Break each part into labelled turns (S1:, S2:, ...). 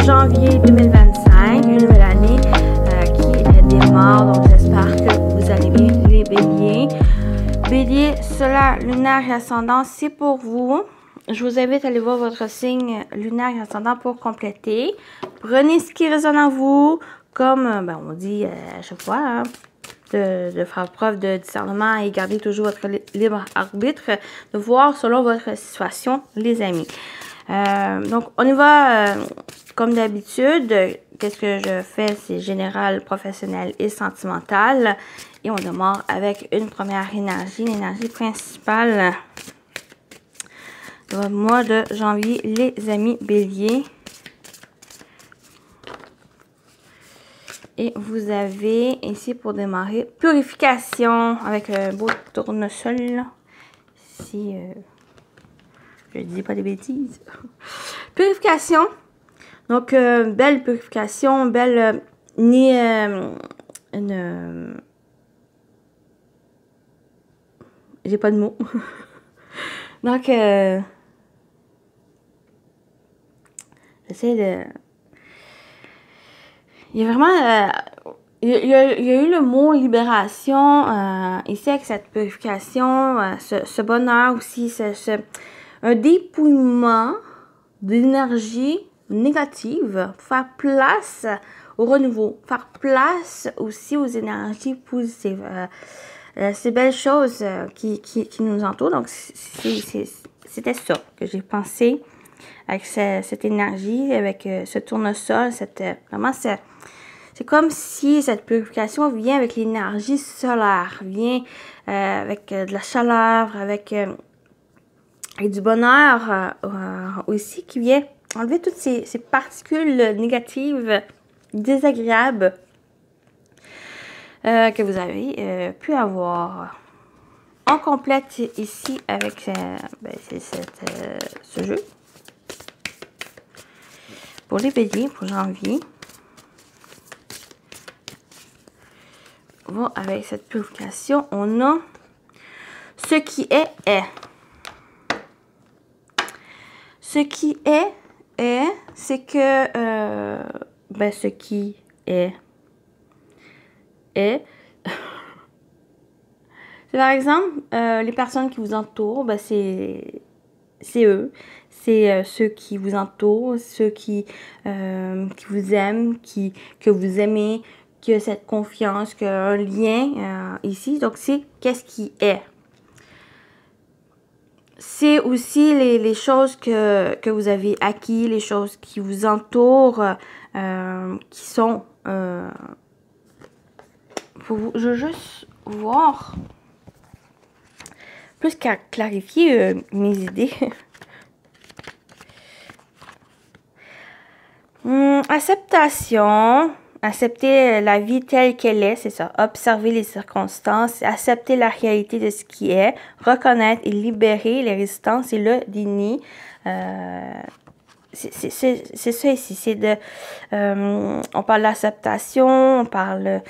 S1: janvier 2025, une nouvelle année qui démarre. Donc j'espère que vous allez bien les béliers. Bélier, solaire, lunaire et ascendant, c'est pour vous. Je vous invite à aller voir votre signe lunaire et ascendant pour compléter. Prenez ce qui résonne en vous, comme on dit à chaque fois, hein, de faire preuve de discernement et garder toujours votre libre arbitre, de voir selon votre situation, les amis. Donc, on y va comme d'habitude. Qu'est-ce que je fais? C'est général, professionnel et sentimental. Et on démarre avec une première énergie, l'énergie principale du mois de janvier, les amis béliers. Et vous avez ici pour démarrer purification avec un beau tournesol. Si je dis pas des bêtises. Purification. Donc, belle purification, belle j'ai pas de mots. Donc, j'essaie de... Il y a vraiment... il y a eu le mot libération ici avec cette purification, ce bonheur aussi, un dépouillement d'énergie négative pour faire place au renouveau, faire place aussi aux énergies positives. Ces belles choses qui nous entourent. Donc, c'était ça que j'ai pensé avec cette énergie, avec ce tournesol, vraiment, c'est comme si cette purification vient avec l'énergie solaire, vient avec de la chaleur, avec du bonheur aussi, qui vient enlever toutes ces particules négatives, désagréables que vous avez pu avoir. On complète ici avec ce jeu pour les béliers, pour janvier. Bon, avec cette purification, on a ce qui est. Ce qui est, c'est que ce qui est. C'est par exemple, les personnes qui vous entourent, c'est eux. C'est ceux qui vous entourent, ceux qui vous aiment, que vous aimez, qui a cette confiance, qui a un lien ici. Donc, c'est qu'est-ce qui est. C'est aussi les choses que vous avez acquis, les choses qui vous entourent, qui sont pour vous. Je veux juste voir, plus qu'à clarifier mes idées. Acceptation. Accepter la vie telle qu'elle est, c'est ça. Observer les circonstances, accepter la réalité de ce qui est, reconnaître et libérer les résistances et le déni. C'est ça ici. C'est de, on parle d'acceptation, on parle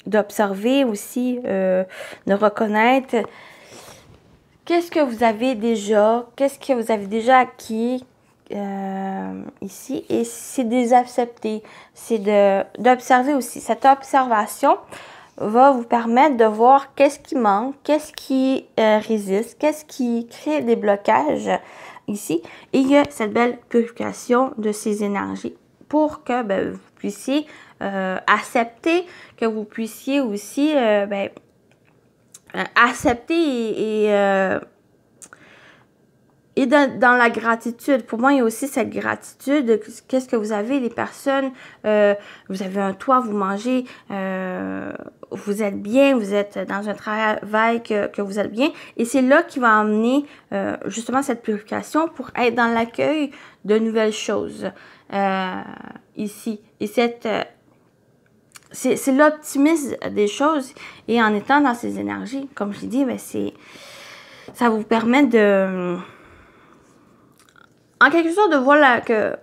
S1: d'observer aussi, de reconnaître. Qu'est-ce que vous avez déjà? Qu'est-ce que vous avez déjà acquis? Ici, et c'est de les accepter, c'est d'observer aussi. Cette observation va vous permettre de voir qu'est-ce qui manque, qu'est-ce qui résiste, qu'est-ce qui crée des blocages ici, et il y a cette belle purification de ces énergies pour que vous puissiez accepter, que vous puissiez aussi accepter et dans la gratitude. Pour moi, il y a aussi cette gratitude. Qu'est-ce que vous avez, les personnes, vous avez un toit, vous mangez, vous êtes bien, vous êtes dans un travail que vous êtes bien. Et c'est là qui va amener justement cette purification pour être dans l'accueil de nouvelles choses ici. Et c'est l'optimisme des choses. Et en étant dans ces énergies, comme je l'ai dit, ça vous permet de... En quelque sorte, de voir que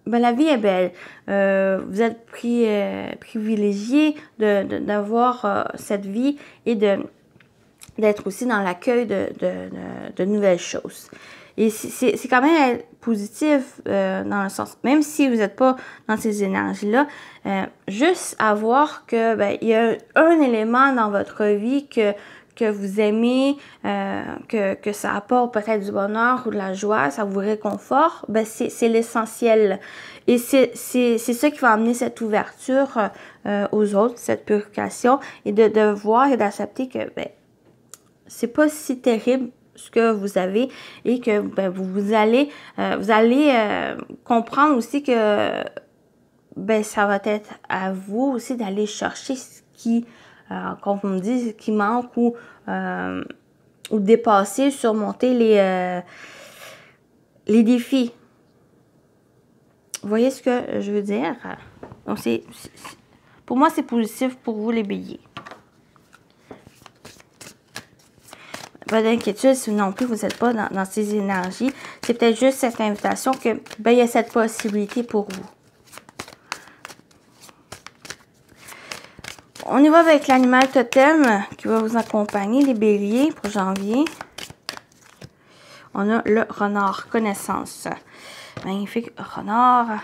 S1: la vie est belle. Vous êtes privilégié d'avoir cette vie et d'être aussi dans l'accueil de nouvelles choses. Et c'est quand même positif dans le sens, même si vous n'êtes pas dans ces énergies-là, juste à voir que ben, il y a un élément dans votre vie que vous aimez, que ça apporte peut-être du bonheur ou de la joie, ça vous réconforte, ben c'est l'essentiel. Et c'est ça qui va amener cette ouverture aux autres, cette purification, et de voir et d'accepter que ben, c'est pas si terrible ce que vous avez et que ben, vous allez comprendre aussi que ben, ça va être à vous aussi d'aller chercher ce qui, comme on me dit, qui manque ou dépasser, surmonter les défis. Vous voyez ce que je veux dire? Donc, pour moi, c'est positif pour vous, les béliers. Pas d'inquiétude si non plus vous n'êtes pas dans ces énergies. C'est peut-être juste cette invitation que ben, il y a cette possibilité pour vous. On y va avec l'animal totem qui va vous accompagner, les béliers, pour janvier. On a le renard, connaissance. Magnifique renard.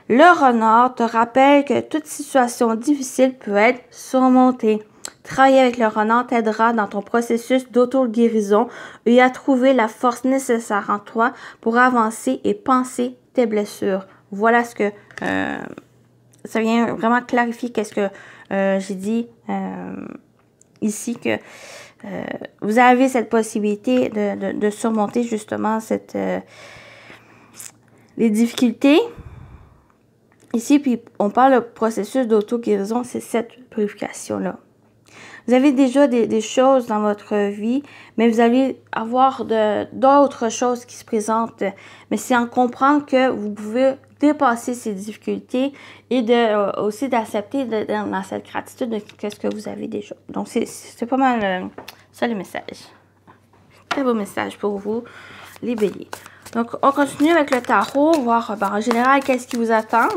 S1: Le renard te rappelle que toute situation difficile peut être surmontée. Travailler avec le renard t'aidera dans ton processus d'auto-guérison et à trouver la force nécessaire en toi pour avancer et penser tes blessures. Voilà ce que ça vient vraiment clarifier qu'est-ce que j'ai dit ici, que vous avez cette possibilité de surmonter justement les difficultés. Ici, puis on parle de processus d'auto-guérison, c'est cette purification-là. Vous avez déjà des choses dans votre vie, mais vous allez avoir d'autres choses qui se présentent. Mais c'est en comprendre que vous pouvez dépasser ces difficultés et aussi d'accepter dans cette gratitude de ce que vous avez déjà. Donc, c'est pas mal ça le message. Très beau message pour vous, les béliers. Donc, on continue avec le tarot, voir ben, en général qu'est-ce qui vous attend.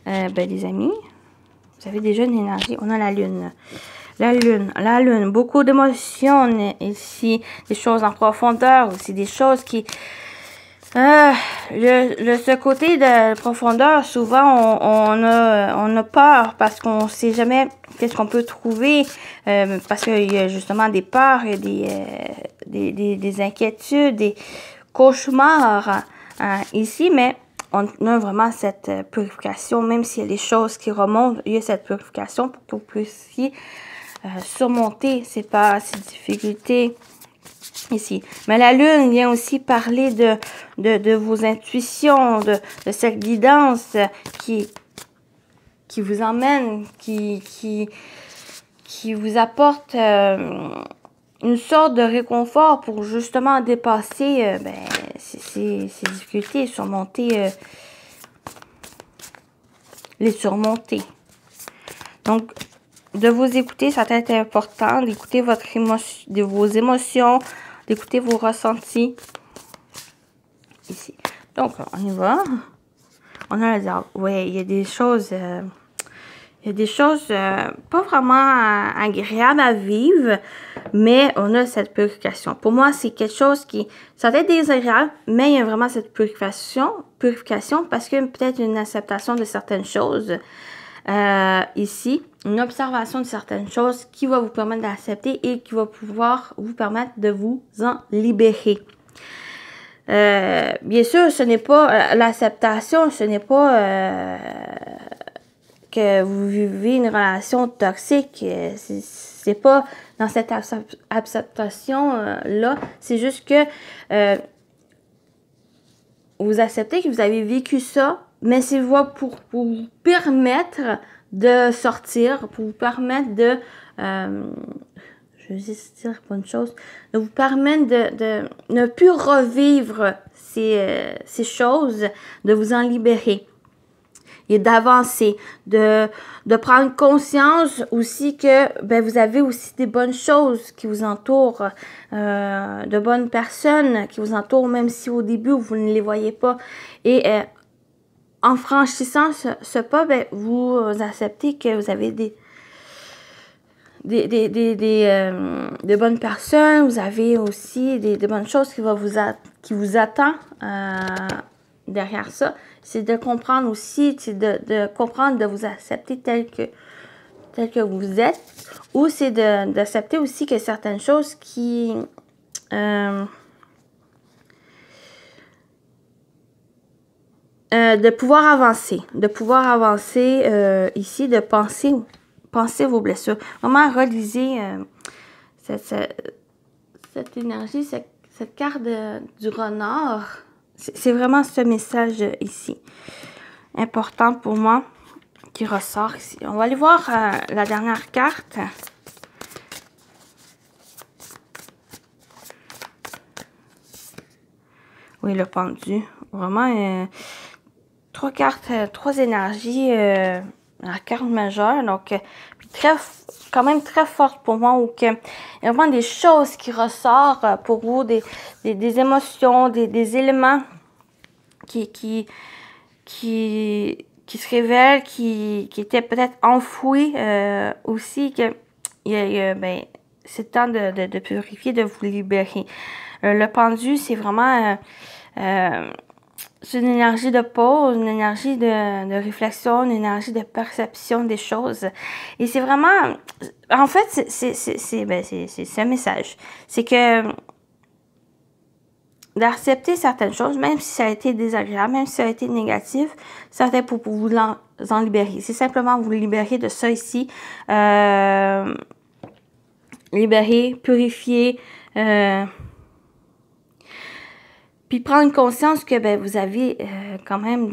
S1: Ben, les amis, vous avez déjà une énergie. On a la lune. La lune. Beaucoup d'émotions ici. Des choses en profondeur aussi. Des choses qui... ce côté de profondeur, souvent, on a peur parce qu'on ne sait jamais qu'est-ce qu'on peut trouver. Parce qu'il y a justement des peurs, il y a des inquiétudes, des cauchemars ici. Mais on a vraiment cette purification, même s'il y a des choses qui remontent, il y a cette purification pour que vous puissiez surmonter ces peurs, ces difficultés ici. Mais la lune vient aussi parler de vos intuitions, de cette guidance qui vous emmène, qui vous apporte une sorte de réconfort pour justement dépasser ben, ces difficultés, les surmonter. Donc, de vous écouter, ça va être important, d'écouter vos émotions, d'écouter vos ressentis. Ici. Donc, on y va. On a le diable. Oui, il y a des choses... pas vraiment agréables à vivre, mais on a cette purification. Pour moi, c'est quelque chose qui... Ça va être désagréable, mais il y a vraiment cette purification parce que peut-être une acceptation de certaines choses ici, une observation de certaines choses qui va vous permettre d'accepter et qui va pouvoir vous permettre de vous en libérer. Bien sûr, ce n'est pas l'acceptation, ce n'est pas que vous vivez une relation toxique, c'est pas dans cette acceptation-là, c'est juste que vous acceptez que vous avez vécu ça, mais c'est pour vous permettre de sortir, pour vous permettre de... je vais juste dire une chose, de vous permettre de ne plus revivre ces choses, de vous en libérer et d'avancer, de prendre conscience aussi que ben, vous avez aussi des bonnes choses qui vous entourent, de bonnes personnes qui vous entourent, même si au début vous ne les voyez pas. Et en franchissant ce pas, ben, vous acceptez que vous avez de bonnes personnes, vous avez aussi des bonnes choses qui vous attendent derrière ça. C'est de comprendre aussi, c'est de comprendre, de vous accepter tel que vous êtes, ou c'est d'accepter aussi que certaines choses qui... de pouvoir avancer ici, de penser vos blessures. Vraiment, relisez cette énergie, cette carte du renard. C'est vraiment ce message ici, important pour moi, qui ressort ici. On va aller voir la dernière carte. Oui, le pendu. Vraiment, trois cartes, trois énergies, la carte majeure. Donc, quand même très forte pour moi, où il y a vraiment des choses qui ressortent pour vous, des émotions, des éléments qui se révèlent, qui étaient peut-être enfouis aussi, que ben, c'est le temps de purifier, de vous libérer. Le pendu, c'est vraiment c'est une énergie de pause, une énergie de réflexion, une énergie de perception des choses. Et c'est vraiment... En fait, c'est un message. C'est que d'accepter certaines choses, même si ça a été désagréable, même si ça a été négatif, ça va être pour vous en libérer. C'est simplement vous libérer de ça ici. Libérer, purifier... puis prendre conscience que ben, vous avez quand même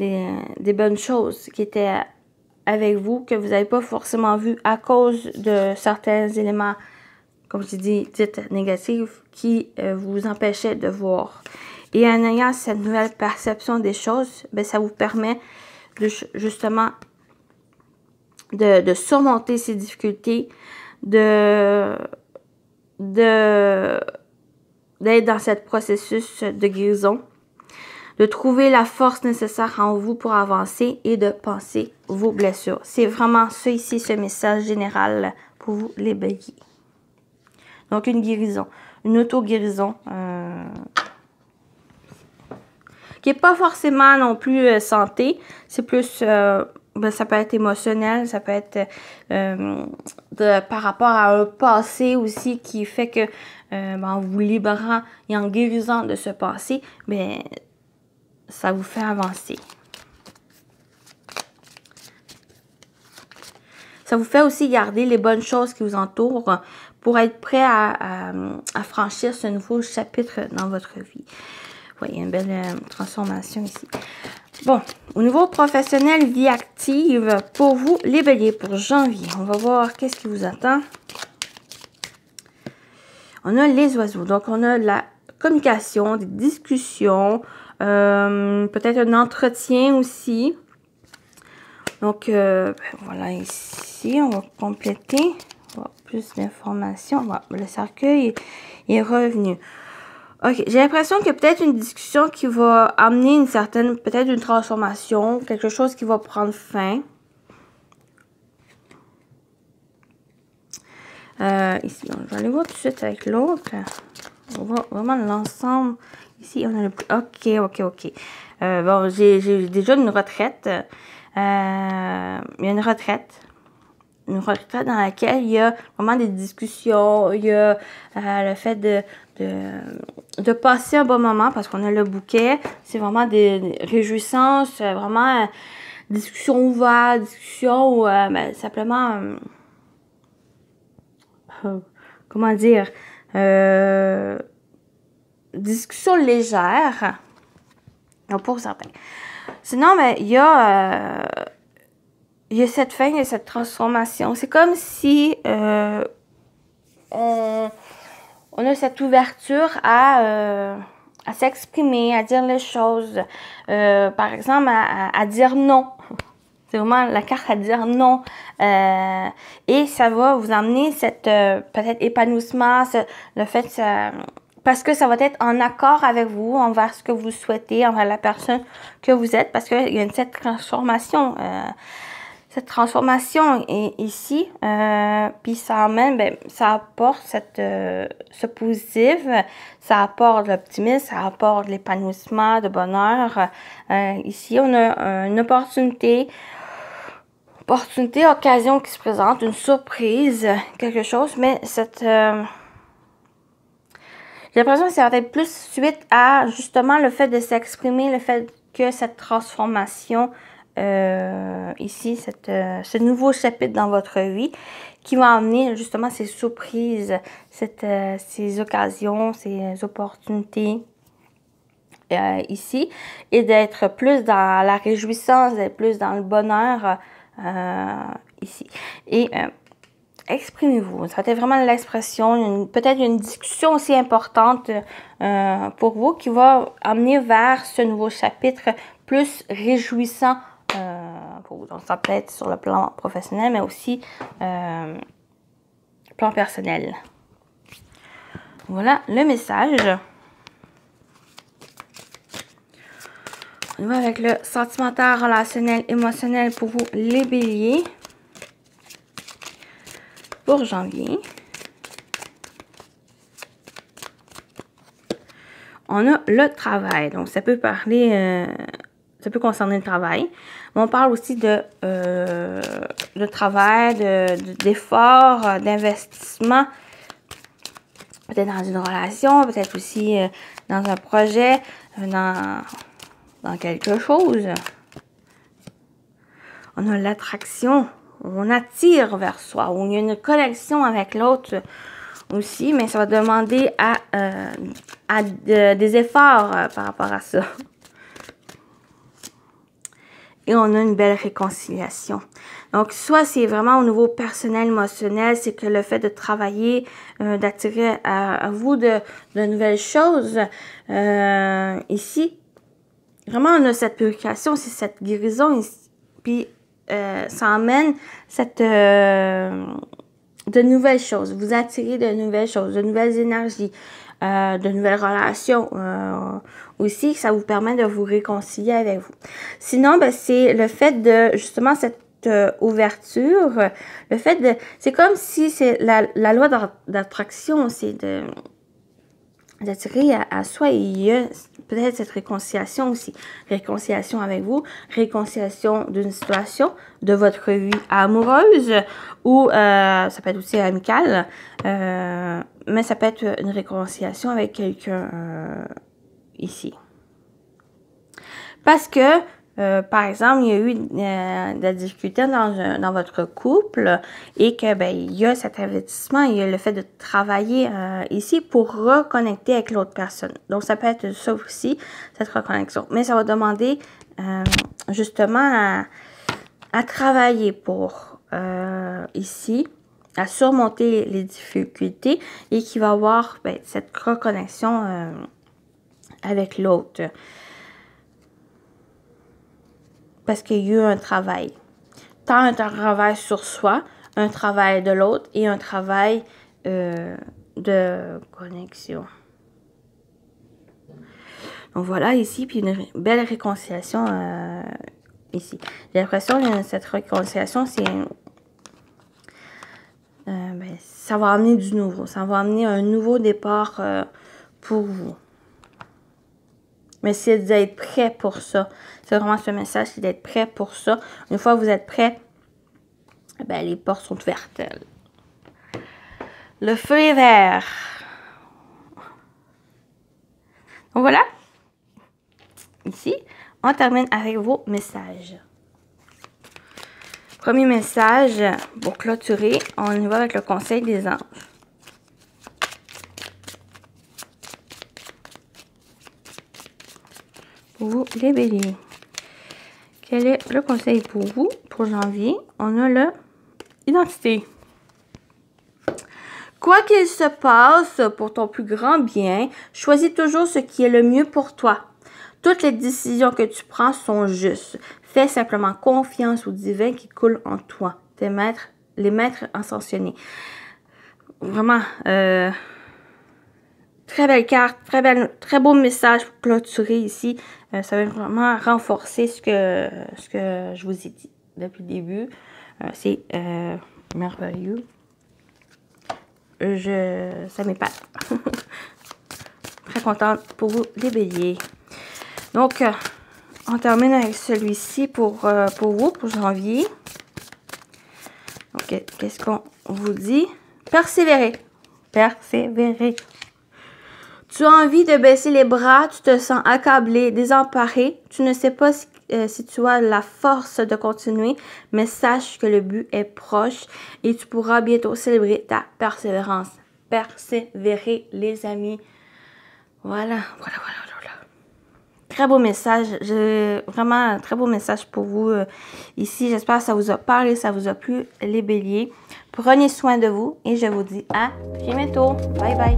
S1: des bonnes choses qui étaient avec vous, que vous n'avez pas forcément vu à cause de certains éléments, comme je dis, dites négatifs, qui vous empêchaient de voir. Et en ayant cette nouvelle perception des choses, ben, ça vous permet de, justement de surmonter ces difficultés, d'être dans ce processus de guérison, de trouver la force nécessaire en vous pour avancer et de penser vos blessures. C'est vraiment ça ici, ce message général pour vous, les béliers. Donc, une guérison, une auto-guérison qui n'est pas forcément non plus santé, c'est plus... ben, ça peut être émotionnel, ça peut être par rapport à un passé aussi qui fait que ben, en vous libérant et en guérissant de ce passé, ben, ça vous fait avancer. Ça vous fait aussi garder les bonnes choses qui vous entourent pour être prêt à franchir ce nouveau chapitre dans votre vie. Oui, il y a une belle transformation ici. Bon, au niveau professionnel, vie active pour vous, les béliers, pour janvier. On va voir qu'est-ce qui vous attend. On a les oiseaux. Donc, on a la communication, des discussions, peut-être un entretien aussi. Donc, voilà, ici, on va compléter. Plus d'informations. Le cercueil est revenu. Ok, j'ai l'impression qu'il y a peut-être une discussion qui va amener une certaine, peut-être une transformation, quelque chose qui va prendre fin. Ici, donc, je vais aller voir tout de suite avec l'autre. On voit vraiment l'ensemble. Ici, on a le plus... Ok. Bon, j'ai déjà une retraite. Il y a une retraite. Une retraite dans laquelle il y a vraiment des discussions, il y a le fait de passer un bon moment parce qu'on a le bouquet. C'est vraiment des réjouissances, vraiment discussion ouverte, discussion où ben, simplement, comment dire, discussion légère, pour certains. Sinon, ben, il y a cette fin, il y a cette transformation. C'est comme si on a cette ouverture à s'exprimer, à dire les choses. Par exemple, à dire non. C'est vraiment la carte à dire non. Et ça va vous amener cette peut-être épanouissement, le fait parce que ça va être en accord avec vous, envers ce que vous souhaitez, envers la personne que vous êtes, parce qu'il y a cette transformation. cette transformation est ici, puis ça amène, ben, ça apporte ce positif, ça apporte l'optimisme, ça apporte l'épanouissement, le bonheur. Ici, on a une opportunité, occasion qui se présente, une surprise, quelque chose, mais j'ai l'impression que ça va être plus suite à justement le fait de s'exprimer, le fait que cette transformation ici, ce nouveau chapitre dans votre vie qui va amener justement ces surprises, ces occasions, ces opportunités ici, et d'être plus dans la réjouissance, d'être plus dans le bonheur ici. Et exprimez-vous. Ça va être vraiment l'expression, peut-être une discussion aussi importante pour vous qui va amener vers ce nouveau chapitre plus réjouissant pour vous. Donc, ça peut être sur le plan professionnel, mais aussi plan personnel. Voilà le message. On va avec le sentimental, relationnel, émotionnel pour vous, les béliers. Pour janvier. On a le travail. Donc, ça peut parler, ça peut concerner le travail. Mais on parle aussi de travail, d'effort, d'investissement. Peut-être dans une relation, peut-être aussi dans un projet, dans quelque chose. On a l'attraction. On attire vers soi, ou il y a une connexion avec l'autre aussi, mais ça va demander des efforts par rapport à ça. Et on a une belle réconciliation. Donc, soit c'est vraiment au niveau personnel, émotionnel, c'est que le fait de travailler, d'attirer à vous de nouvelles choses, ici, vraiment on a cette purification, c'est cette guérison ici, puis ça amène de nouvelles choses. Vous attirez de nouvelles choses, de nouvelles énergies, de nouvelles relations aussi. Ça vous permet de vous réconcilier avec vous. Sinon, ben, c'est le fait de, justement, cette ouverture, le fait de... C'est comme si c'est la loi d'attraction, c'est d'attirer à soi, et il y a peut-être cette réconciliation aussi. Réconciliation avec vous, réconciliation d'une situation, de votre vie amoureuse, ou ça peut être aussi amicale, mais ça peut être une réconciliation avec quelqu'un ici. Parce que, par exemple, il y a eu de la difficulté dans votre couple et que ben il y a cet investissement, il y a le fait de travailler ici pour reconnecter avec l'autre personne. Donc, ça peut être ça aussi, cette reconnexion. Mais ça va demander justement à travailler pour ici, à surmonter les difficultés et qu'il va avoir ben, cette reconnexion avec l'autre. Parce qu'il y a eu un travail. Tant un travail sur soi, un travail de l'autre et un travail de connexion. Donc voilà ici, puis une belle réconciliation ici. J'ai l'impression que cette réconciliation, c'est... ben, ça va amener du nouveau. Ça va amener un nouveau départ pour vous. Mais c'est d'être prêt pour ça. C'est vraiment ce message, c'est d'être prêt pour ça. Une fois que vous êtes prêt, ben, les portes sont ouvertes. Le feu est vert. Donc voilà. Ici, on termine avec vos messages. Premier message, pour clôturer, on y va avec le conseil des anges. Pour vous, les béliers. Quel est le conseil pour vous, pour janvier? On a l'identité. Quoi qu'il se passe pour ton plus grand bien, choisis toujours ce qui est le mieux pour toi. Toutes les décisions que tu prends sont justes. Fais simplement confiance au divin qui coule en toi. Les maîtres ascensionnés. Vraiment, très belle carte, très beau message pour clôturer ici. Ça va vraiment renforcer ce que je vous ai dit. depuis le début. C'est merveilleux. Ça m'épate. Très contente pour vous, les béliers. Donc, on termine avec celui-ci pour vous, pour janvier. Donc, qu'est-ce qu'on vous dit? Persévérer. Persévérer. Tu as envie de baisser les bras, tu te sens accablé, désemparé. Tu ne sais pas si tu as la force de continuer, mais sache que le but est proche et tu pourras bientôt célébrer ta persévérance. Persévérer, les amis. Voilà. Très beau message. J'ai vraiment un très beau message pour vous ici. J'espère que ça vous a parlé, ça vous a plu, les béliers. Prenez soin de vous et je vous dis à très bientôt. Bye bye.